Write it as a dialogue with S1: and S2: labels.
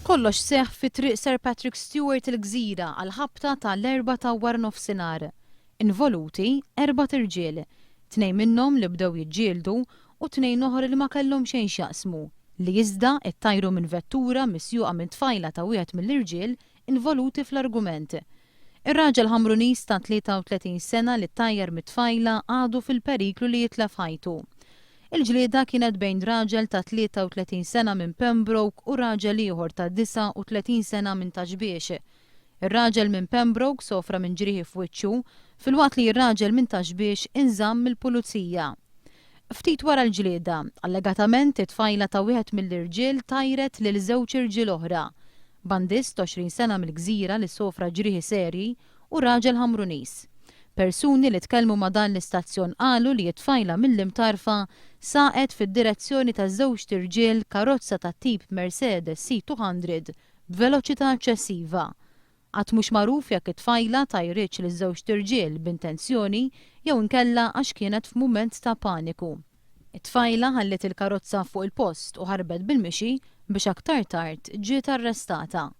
S1: Kollox seħħ fi triq Sir Patrick Stewart il-Gżira għal ħabta tal-4 ta' war nofsinhar. Involuti 4 irġiel, 2 minnhom li bdew jiġġieldu u 2 oħra li ma kellhom xejn x'jaqsmu li iżda ttajru minn vettura misjuqa minn tfajla ta' wieħed mill-irġiel involuti fl-argument. Ir-raġel Ħamrunis ta' 33 sena li ttajjar mit-tfajla għadu fil-periklu li jitlef ħajtu. Il-ġlieda kienet bejn raġel ta' 33 sena minn Pembroke u raġel ieħor ta' 39 sena minn Taġbiex. Ir-raġel minn Pembroke sofra minn ġrieħi f'wiċċu filwaqt li r-raġel minn Taġbiex inżamm mill-pulizija. Ftit wara l-ġlieda, allegatament it-tfajla ta' wieħed mill-irġiel tajret lil żewġ irġiel oħra, bandist 20 sena mill-Gżira li sofra ġrieħi serji u raġel Ħamrunis. Persuni li tkellmu ma' dan l-istazzjon qalu li t-tfajla mill-imtarfa saqet fid-direzzjoni ta' żewġ irġiel karozza ta' tip Mercedes C200 b'veloċità eċċessiva. Għad mhux magħruf jekk it-tfajla tajritx li żewġ irġiel b'intenzjoni jew inkella għax kienet f'mument ta' paniku. It-tfajla ħallet il-karozza fuq il-post u ħarbet bil-mixi biex aktar tard ġiet arrestata.